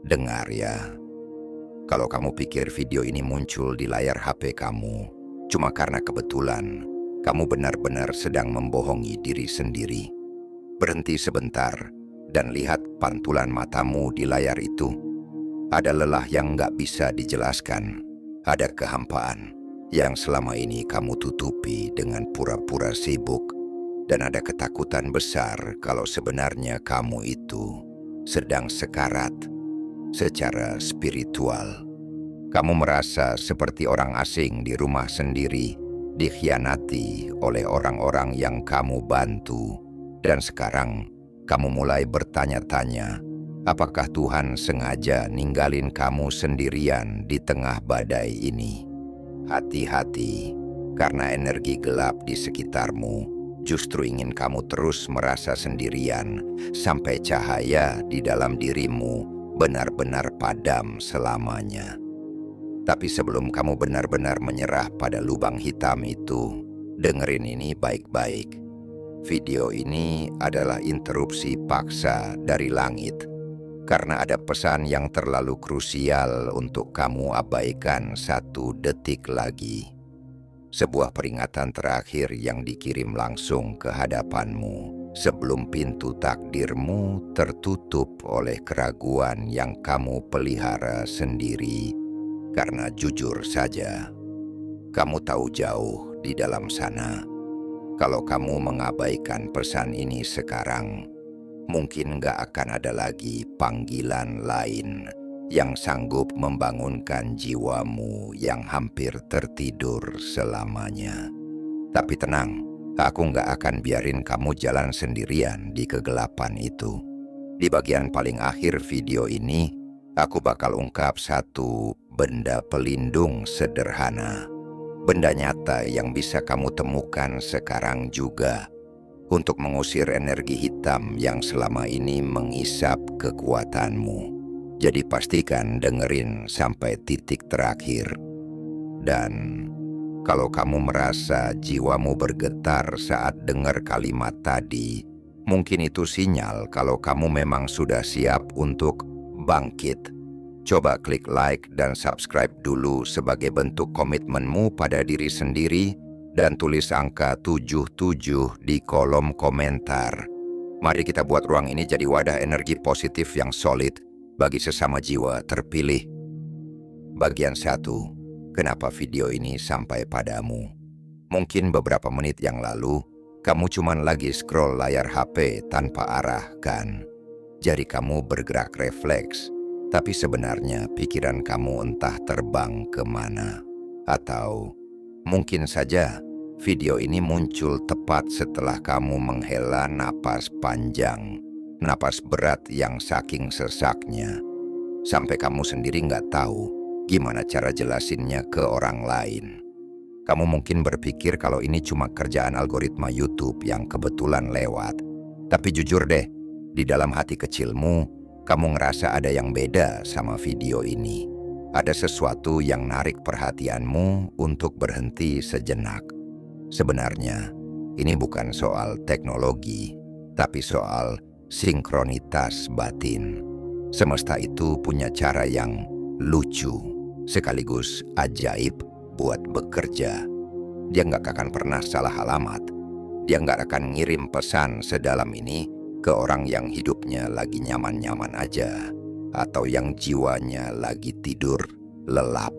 Dengar ya, kalau kamu pikir video ini muncul di layar HP kamu cuma karena kebetulan, kamu benar-benar sedang membohongi diri sendiri. Berhenti sebentar dan lihat pantulan matamu di layar itu. Ada lelah yang nggak bisa dijelaskan. Ada kehampaan yang selama ini kamu tutupi dengan pura-pura sibuk. Dan ada ketakutan besar kalau sebenarnya kamu itu sedang sekarat secara spiritual. Kamu merasa seperti orang asing di rumah sendiri, dikhianati oleh orang-orang yang kamu bantu. Dan sekarang kamu mulai bertanya-tanya, apakah Tuhan sengaja ninggalin kamu sendirian di tengah badai ini? Hati-hati, karena energi gelap di sekitarmu justru ingin kamu terus merasa sendirian sampai cahaya di dalam dirimu benar-benar padam selamanya. Tapi sebelum kamu benar-benar menyerah pada lubang hitam itu, dengerin ini baik-baik. Video ini adalah interupsi paksa dari langit, karena ada pesan yang terlalu krusial untuk kamu abaikan 1 detik lagi. Sebuah peringatan terakhir yang dikirim langsung ke hadapanmu sebelum pintu takdirmu tertutup oleh keraguan yang kamu pelihara sendiri. Karena jujur saja, kamu tahu jauh di dalam sana, kalau kamu mengabaikan pesan ini sekarang, mungkin gak akan ada lagi panggilan lain yang sanggup membangunkan jiwamu yang hampir tertidur selamanya. Tapi tenang, aku gak akan biarin kamu jalan sendirian di kegelapan itu. Di bagian paling akhir video ini, aku bakal ungkap satu benda pelindung sederhana. Benda nyata yang bisa kamu temukan sekarang juga untuk mengusir energi hitam yang selama ini mengisap kekuatanmu. Jadi pastikan dengerin sampai titik terakhir. Dan kalau kamu merasa jiwamu bergetar saat dengar kalimat tadi, mungkin itu sinyal kalau kamu memang sudah siap untuk bangkit. Coba klik like dan subscribe dulu sebagai bentuk komitmenmu pada diri sendiri dan tulis angka 77 di kolom komentar. Mari kita buat ruang ini jadi wadah energi positif yang solid bagi sesama jiwa terpilih. Bagian 1. Kenapa video ini sampai padamu? Mungkin beberapa menit yang lalu, kamu cuman lagi scroll layar HP tanpa arah kan? Jari kamu bergerak refleks. Tapi sebenarnya pikiran kamu entah terbang kemana. Atau mungkin saja video ini muncul tepat setelah kamu menghela napas panjang. Napas berat yang saking sesaknya. Sampai kamu sendiri nggak tahu gimana cara jelasinnya ke orang lain. Kamu mungkin berpikir kalau ini cuma kerjaan algoritma YouTube yang kebetulan lewat. Tapi jujur deh, di dalam hati kecilmu, kamu ngerasa ada yang beda sama video ini. Ada sesuatu yang narik perhatianmu untuk berhenti sejenak. Sebenarnya, ini bukan soal teknologi, tapi soal sinkronitas batin. Semesta itu punya cara yang lucu, sekaligus ajaib buat bekerja. Dia nggak akan pernah salah alamat. Dia nggak akan ngirim pesan sedalam ini ke orang yang hidupnya lagi nyaman-nyaman aja, atau yang jiwanya lagi tidur lelap.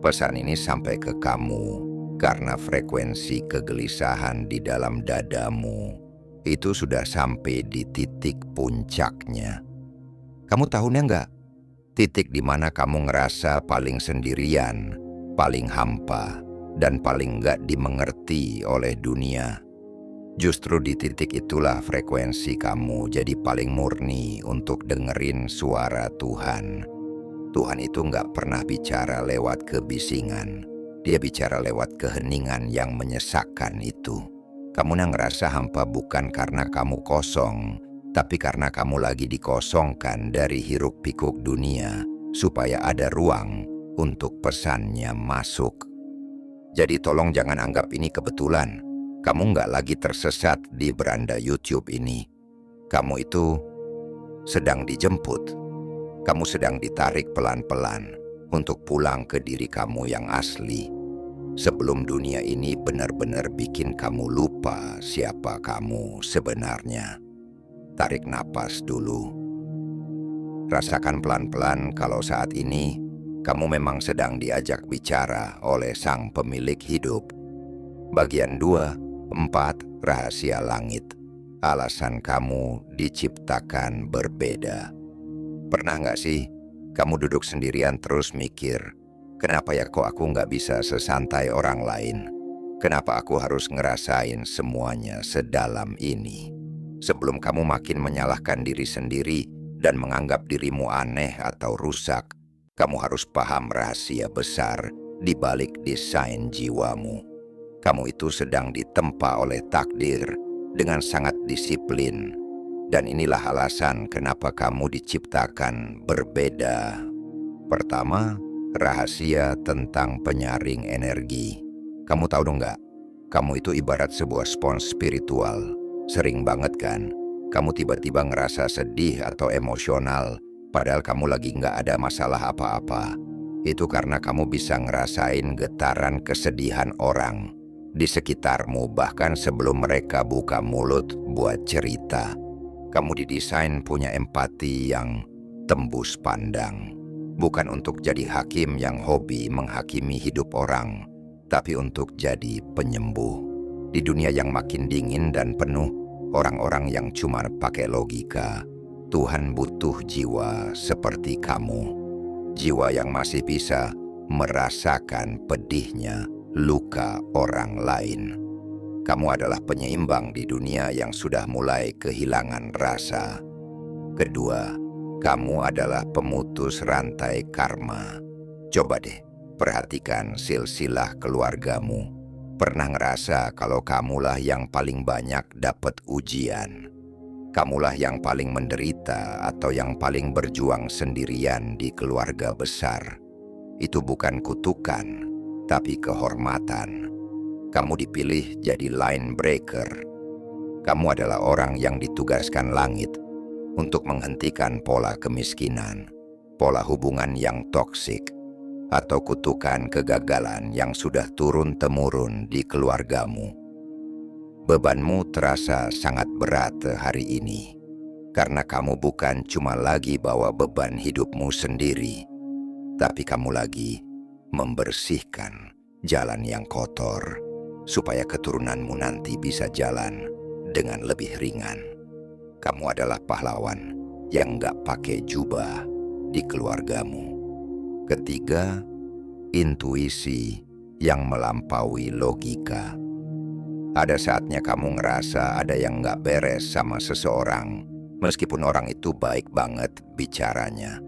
Pesan ini sampai ke kamu karena frekuensi kegelisahan di dalam dadamu itu sudah sampai di titik puncaknya. Kamu tahunya nggak? Titik di mana kamu ngerasa paling sendirian, paling hampa, dan paling nggak dimengerti oleh dunia. Justru di titik itulah frekuensi kamu jadi paling murni untuk dengerin suara Tuhan. Tuhan itu nggak pernah bicara lewat kebisingan. Dia bicara lewat keheningan yang menyesakkan itu. Kamu ngerasa hampa bukan karena kamu kosong, tapi karena kamu lagi dikosongkan dari hiruk-pikuk dunia, supaya ada ruang untuk pesannya masuk. Jadi tolong jangan anggap ini kebetulan. Kamu nggak lagi tersesat di beranda YouTube ini. Kamu itu sedang dijemput. Kamu sedang ditarik pelan-pelan untuk pulang ke diri kamu yang asli. Sebelum dunia ini benar-benar bikin kamu lupa siapa kamu sebenarnya. Tarik napas dulu. Rasakan pelan-pelan kalau saat ini kamu memang sedang diajak bicara oleh sang pemilik hidup. Bagian 2, 4, rahasia langit. Alasan kamu diciptakan berbeda. Pernah nggak sih kamu duduk sendirian terus mikir, kenapa ya kok aku nggak bisa sesantai orang lain? Kenapa aku harus ngerasain semuanya sedalam ini? Sebelum kamu makin menyalahkan diri sendiri dan menganggap dirimu aneh atau rusak, kamu harus paham rahasia besar di balik desain jiwamu. Kamu itu sedang ditempa oleh takdir dengan sangat disiplin. Dan inilah alasan kenapa kamu diciptakan berbeda. Pertama, rahasia tentang penyaring energi. Kamu tahu dong nggak? Kamu itu ibarat sebuah spons spiritual. Sering banget kan, kamu tiba-tiba ngerasa sedih atau emosional, padahal kamu lagi nggak ada masalah apa-apa. Itu karena kamu bisa ngerasain getaran kesedihan orang di sekitarmu bahkan sebelum mereka buka mulut buat cerita. Kamu didesain punya empati yang tembus pandang. Bukan untuk jadi hakim yang hobi menghakimi hidup orang, tapi untuk jadi penyembuh. Di dunia yang makin dingin dan penuh orang-orang yang cuma pakai logika, Tuhan butuh jiwa seperti kamu. Jiwa yang masih bisa merasakan pedihnya luka orang lain. Kamu adalah penyeimbang di dunia yang sudah mulai kehilangan rasa. Kedua, kamu adalah pemutus rantai karma. Coba deh, perhatikan silsilah keluargamu. Pernah ngerasa kalau kamulah yang paling banyak dapat ujian? Kamulah yang paling menderita atau yang paling berjuang sendirian di keluarga besar? Itu bukan kutukan, tapi kehormatan. Kamu dipilih jadi line breaker. Kamu adalah orang yang ditugaskan langit untuk menghentikan pola kemiskinan, pola hubungan yang toksik, atau kutukan kegagalan yang sudah turun-temurun di keluargamu. Bebanmu terasa sangat berat hari ini, karena kamu bukan cuma lagi bawa beban hidupmu sendiri, tapi kamu lagi membersihkan jalan yang kotor, supaya keturunanmu nanti bisa jalan dengan lebih ringan. Kamu adalah pahlawan yang gak pakai jubah di keluargamu. Ketiga, intuisi yang melampaui logika. Ada saatnya kamu ngerasa ada yang gak beres sama seseorang, meskipun orang itu baik banget bicaranya.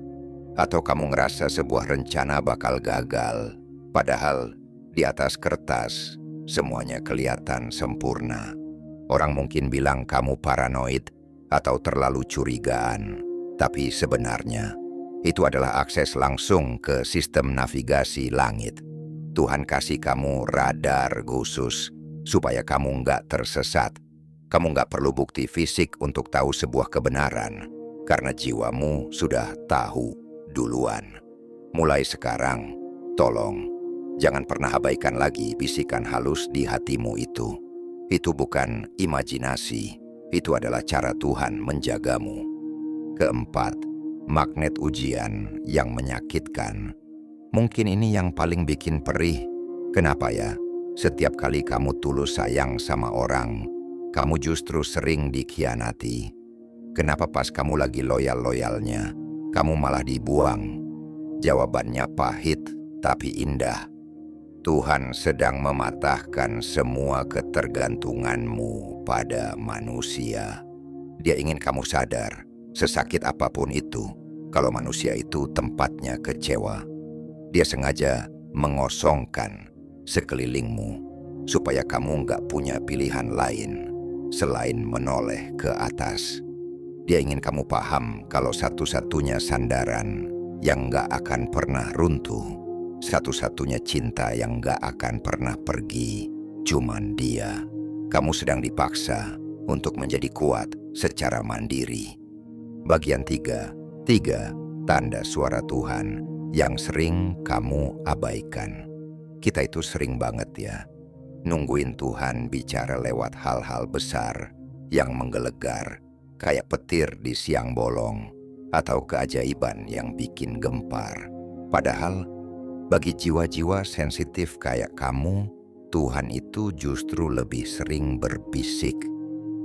Atau kamu ngerasa sebuah rencana bakal gagal, padahal di atas kertas semuanya kelihatan sempurna. Orang mungkin bilang kamu paranoid atau terlalu curigaan, tapi sebenarnya itu adalah akses langsung ke sistem navigasi langit. Tuhan kasih kamu radar khusus supaya kamu nggak tersesat. Kamu nggak perlu bukti fisik untuk tahu sebuah kebenaran, karena jiwamu sudah tahu duluan. Mulai sekarang, tolong, jangan pernah abaikan lagi bisikan halus di hatimu itu. Itu bukan imajinasi, itu adalah cara Tuhan menjagamu. Keempat, magnet ujian yang menyakitkan. Mungkin ini yang paling bikin perih. Kenapa ya? Setiap kali kamu tulus sayang sama orang, kamu justru sering dikhianati. Kenapa pas kamu lagi loyal-loyalnya, kamu malah dibuang? Jawabannya pahit tapi indah. Tuhan sedang mematahkan semua ketergantunganmu pada manusia. Dia ingin kamu sadar, sesakit apapun itu, kalau manusia itu tempatnya kecewa. Dia sengaja mengosongkan sekelilingmu supaya kamu nggak punya pilihan lain selain menoleh ke atas. Dia ingin kamu paham kalau satu-satunya sandaran yang nggak akan pernah runtuh, satu-satunya cinta yang nggak akan pernah pergi, cuman dia. Kamu sedang dipaksa untuk menjadi kuat secara mandiri. Bagian 3, tanda suara Tuhan yang sering kamu abaikan. Kita itu sering banget ya, nungguin Tuhan bicara lewat hal-hal besar yang menggelegar, kayak petir di siang bolong, atau keajaiban yang bikin gempar. Padahal, bagi jiwa-jiwa sensitif kayak kamu, Tuhan itu justru lebih sering berbisik.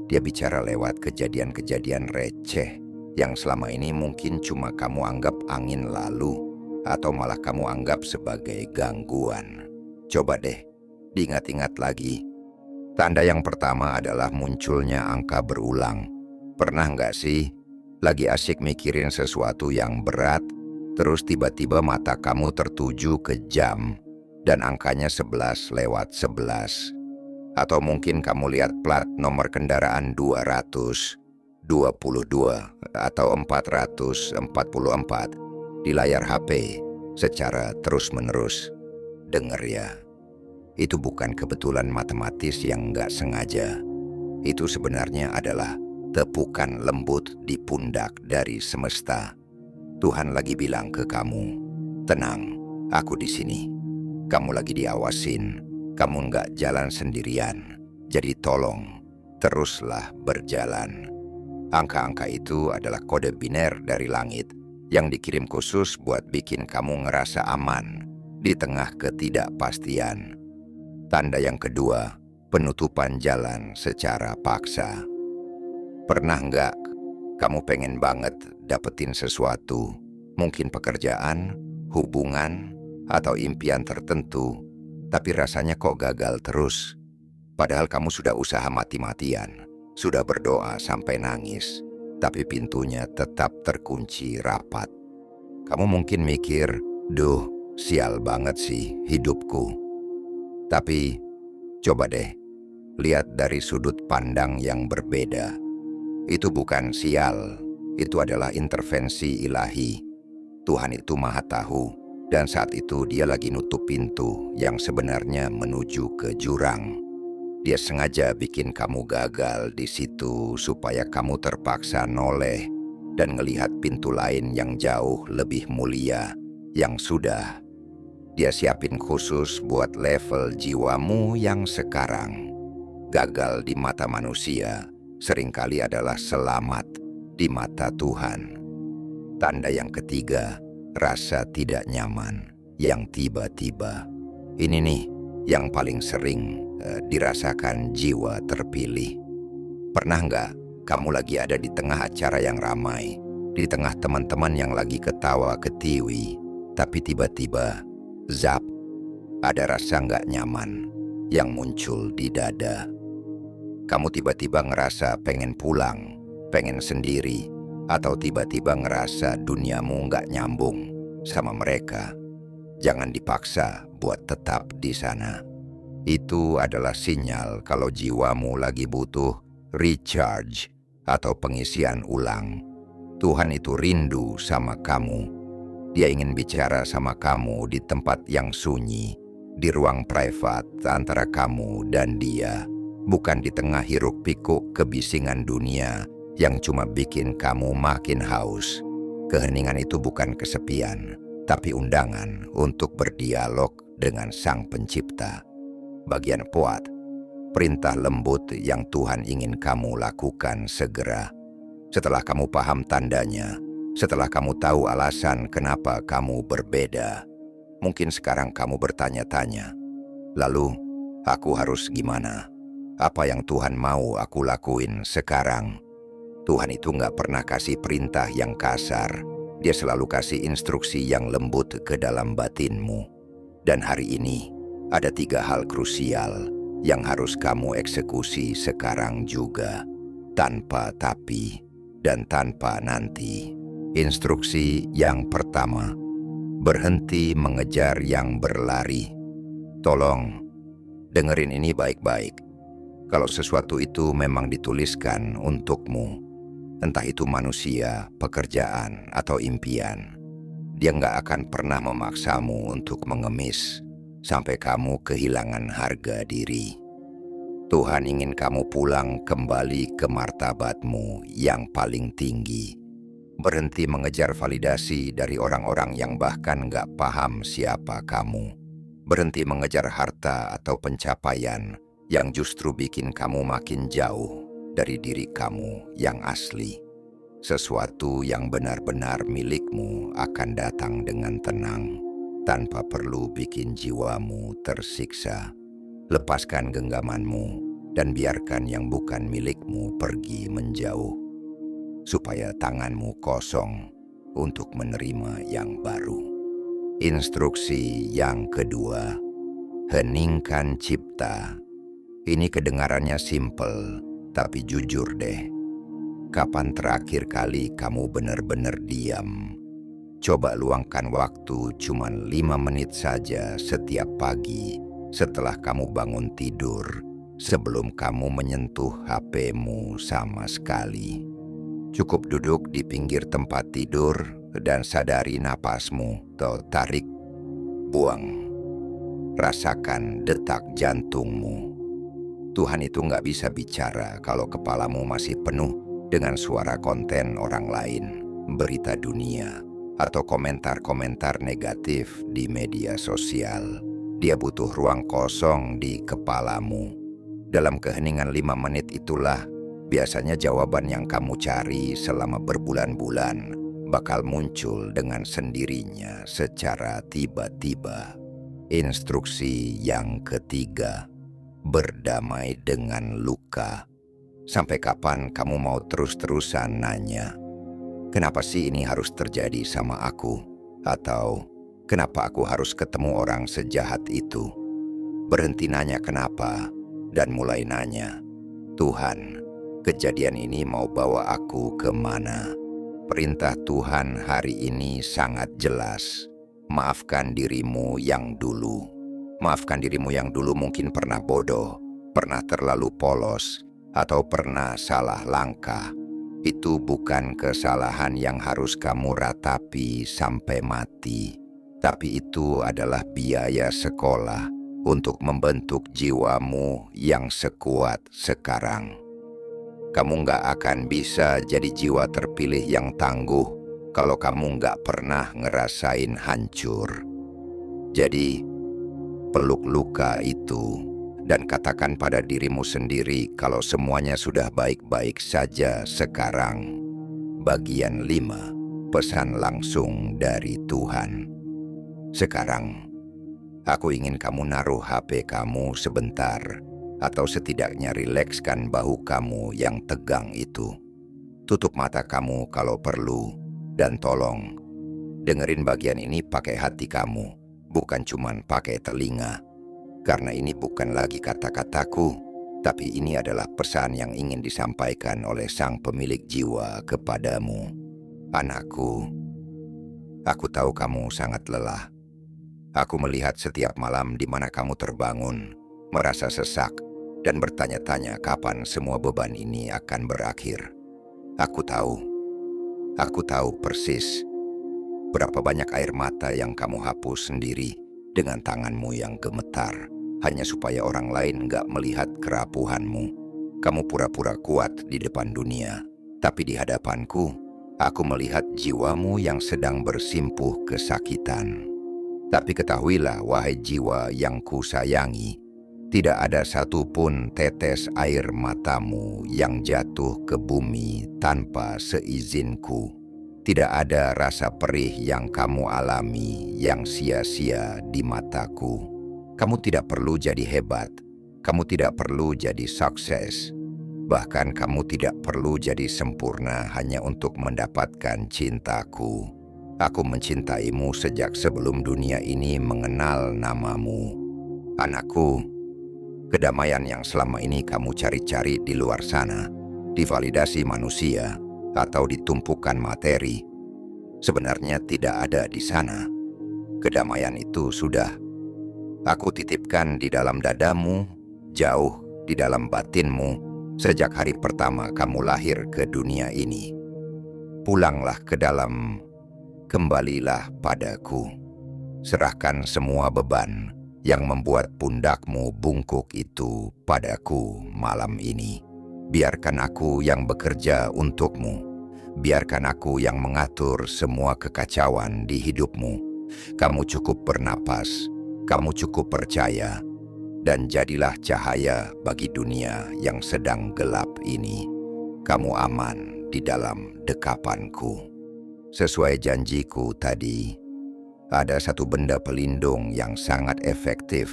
Dia bicara lewat kejadian-kejadian receh yang selama ini mungkin cuma kamu anggap angin lalu atau malah kamu anggap sebagai gangguan. Coba deh diingat-ingat lagi. Tanda yang pertama adalah munculnya angka berulang. Pernah nggak sih lagi asyik mikirin sesuatu yang berat, terus tiba-tiba mata kamu tertuju ke jam dan angkanya 11:11. Atau mungkin kamu lihat plat nomor kendaraan 222 atau 444 di layar HP secara terus-menerus. Dengar ya, itu bukan kebetulan matematis yang nggak sengaja. Itu sebenarnya adalah tepukan lembut di pundak dari semesta. Tuhan lagi bilang ke kamu, tenang, aku di sini. Kamu lagi diawasin, kamu nggak jalan sendirian. Jadi tolong, teruslah berjalan. Angka-angka itu adalah kode biner dari langit yang dikirim khusus buat bikin kamu ngerasa aman di tengah ketidakpastian. Tanda yang kedua, penutupan jalan secara paksa. Pernah nggak kamu pengen banget dapetin sesuatu, mungkin pekerjaan, hubungan, atau impian tertentu, tapi rasanya kok gagal terus? Padahal kamu sudah usaha mati-matian, sudah berdoa sampai nangis, tapi pintunya tetap terkunci rapat. Kamu mungkin mikir, duh, sial banget sih hidupku. Tapi coba deh, lihat dari sudut pandang yang berbeda. Itu bukan sial, itu adalah intervensi ilahi. Tuhan itu maha tahu, dan saat itu dia lagi nutup pintu yang sebenarnya menuju ke jurang. Dia sengaja bikin kamu gagal di situ supaya kamu terpaksa noleh dan ngelihat pintu lain yang jauh lebih mulia yang sudah dia siapin khusus buat level jiwamu yang sekarang. Gagal di mata manusia seringkali adalah selamat di mata Tuhan. Tanda yang ketiga, rasa tidak nyaman yang tiba-tiba. Ini nih yang paling sering dirasakan jiwa terpilih. Pernah nggak kamu lagi ada di tengah acara yang ramai, di tengah teman-teman yang lagi ketawa ketiwi, tapi tiba-tiba, zap, ada rasa nggak nyaman yang muncul di dada. Kamu tiba-tiba ngerasa pengen pulang, pengen sendiri, atau tiba-tiba ngerasa duniamu nggak nyambung sama mereka. Jangan dipaksa buat tetap di sana. Itu adalah sinyal kalau jiwamu lagi butuh recharge atau pengisian ulang. Tuhan itu rindu sama kamu. Dia ingin bicara sama kamu di tempat yang sunyi, di ruang privat antara kamu dan dia, bukan di tengah hiruk-pikuk kebisingan dunia yang cuma bikin kamu makin haus. Keheningan itu bukan kesepian, tapi undangan untuk berdialog dengan Sang Pencipta. Bagian puat, perintah lembut yang Tuhan ingin kamu lakukan segera. Setelah kamu paham tandanya, setelah kamu tahu alasan kenapa kamu berbeda, mungkin sekarang kamu bertanya-tanya, lalu aku harus gimana? Apa yang Tuhan mau aku lakuin sekarang? Tuhan itu nggak pernah kasih perintah yang kasar. Dia selalu kasih instruksi yang lembut ke dalam batinmu. Dan hari ini, ada 3 hal krusial yang harus kamu eksekusi sekarang juga, tanpa tapi dan tanpa nanti. Instruksi yang pertama, berhenti mengejar yang berlari. Tolong, dengerin ini baik-baik. Kalau sesuatu itu memang dituliskan untukmu, entah itu manusia, pekerjaan, atau impian, dia nggak akan pernah memaksamu untuk mengemis sampai kamu kehilangan harga diri. Tuhan ingin kamu pulang kembali ke martabatmu yang paling tinggi. Berhenti mengejar validasi dari orang-orang yang bahkan gak paham siapa kamu. Berhenti mengejar harta atau pencapaian yang justru bikin kamu makin jauh dari diri kamu yang asli. Sesuatu yang benar-benar milikmu akan datang dengan tenang, tanpa perlu bikin jiwamu tersiksa. Lepaskan genggamanmu dan biarkan yang bukan milikmu pergi menjauh, supaya tanganmu kosong untuk menerima yang baru. Instruksi yang kedua, heningkan cipta. Ini kedengarannya simpel, tapi jujur deh. Kapan terakhir kali kamu benar-benar diam? Coba luangkan waktu cuma 5 menit saja setiap pagi setelah kamu bangun tidur, sebelum kamu menyentuh HP-mu sama sekali. Cukup duduk di pinggir tempat tidur dan sadari napasmu. Tarik, buang. Rasakan detak jantungmu. Tuhan itu nggak bisa bicara kalau kepalamu masih penuh dengan suara konten orang lain, berita dunia, atau komentar-komentar negatif di media sosial. Dia butuh ruang kosong di kepalamu. Dalam keheningan 5 menit itulah biasanya jawaban yang kamu cari selama berbulan-bulan bakal muncul dengan sendirinya secara tiba-tiba. Instruksi yang ketiga, berdamai dengan luka. Sampai kapan kamu mau terus-terusan nanya, kenapa sih ini harus terjadi sama aku? Atau, kenapa aku harus ketemu orang sejahat itu? Berhenti nanya kenapa, dan mulai nanya, Tuhan, kejadian ini mau bawa aku kemana? Perintah Tuhan hari ini sangat jelas. Maafkan dirimu yang dulu. Maafkan dirimu yang dulu mungkin pernah bodoh, pernah terlalu polos, atau pernah salah langkah. Itu bukan kesalahan yang harus kamu ratapi sampai mati. Tapi itu adalah biaya sekolah untuk membentuk jiwamu yang sekuat sekarang. Kamu nggak akan bisa jadi jiwa terpilih yang tangguh kalau kamu nggak pernah ngerasain hancur. Jadi, peluk luka itu dan katakan pada dirimu sendiri kalau semuanya sudah baik-baik saja sekarang. Bagian 5, pesan langsung dari Tuhan. Sekarang, aku ingin kamu naruh HP kamu sebentar, atau setidaknya rilekskan bahu kamu yang tegang itu. Tutup mata kamu kalau perlu, dan tolong, dengerin bagian ini pakai hati kamu, bukan cuman pakai telinga. Karena ini bukan lagi kata-kataku, tapi ini adalah pesan yang ingin disampaikan oleh Sang Pemilik Jiwa kepadamu. Anakku, aku tahu kamu sangat lelah. Aku melihat setiap malam di mana kamu terbangun, merasa sesak, dan bertanya-tanya kapan semua beban ini akan berakhir. Aku tahu persis berapa banyak air mata yang kamu hapus sendiri dengan tanganmu yang gemetar, hanya supaya orang lain gak melihat kerapuhanmu. Kamu pura-pura kuat di depan dunia, tapi di hadapanku, aku melihat jiwamu yang sedang bersimpuh kesakitan. Tapi ketahuilah, wahai jiwa yang kusayangi, tidak ada satupun tetes air matamu yang jatuh ke bumi tanpa seizinku. Tidak ada rasa perih yang kamu alami yang sia-sia di mataku. Kamu tidak perlu jadi hebat, kamu tidak perlu jadi sukses, bahkan kamu tidak perlu jadi sempurna hanya untuk mendapatkan cintaku. Aku mencintaimu sejak sebelum dunia ini mengenal namamu. Anakku, kedamaian yang selama ini kamu cari-cari di luar sana, divalidasi manusia, atau di tumpukan materi, sebenarnya tidak ada di sana. Kedamaian itu sudah aku titipkan di dalam dadamu, jauh di dalam batinmu, sejak hari pertama kamu lahir ke dunia ini. Pulanglah ke dalam, kembalilah padaku. Serahkan semua beban yang membuat pundakmu bungkuk itu padaku malam ini. Biarkan aku yang bekerja untukmu. Biarkan aku yang mengatur semua kekacauan di hidupmu. Kamu cukup bernapas, kamu cukup percaya, dan jadilah cahaya bagi dunia yang sedang gelap ini. Kamu aman di dalam dekapanku. Sesuai janjiku tadi, ada satu benda pelindung yang sangat efektif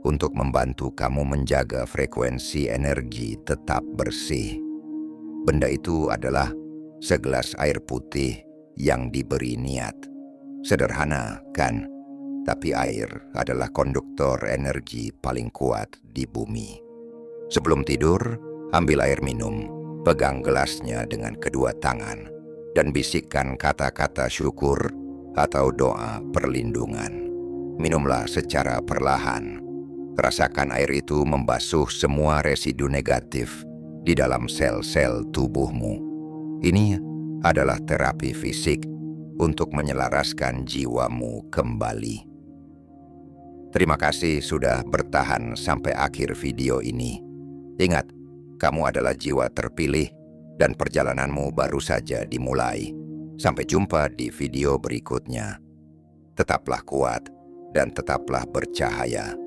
untuk membantu kamu menjaga frekuensi energi tetap bersih. Benda itu adalah segelas air putih yang diberi niat. Sederhana, kan? Tapi air adalah konduktor energi paling kuat di bumi. Sebelum tidur, ambil air minum, pegang gelasnya dengan kedua tangan, dan bisikkan kata-kata syukur atau doa perlindungan. Minumlah secara perlahan. Rasakan air itu membasuh semua residu negatif di dalam sel-sel tubuhmu. Ini adalah terapi fisik untuk menyelaraskan jiwamu kembali. Terima kasih sudah bertahan sampai akhir video ini. Ingat, kamu adalah jiwa terpilih dan perjalananmu baru saja dimulai. Sampai jumpa di video berikutnya. Tetaplah kuat dan tetaplah bercahaya.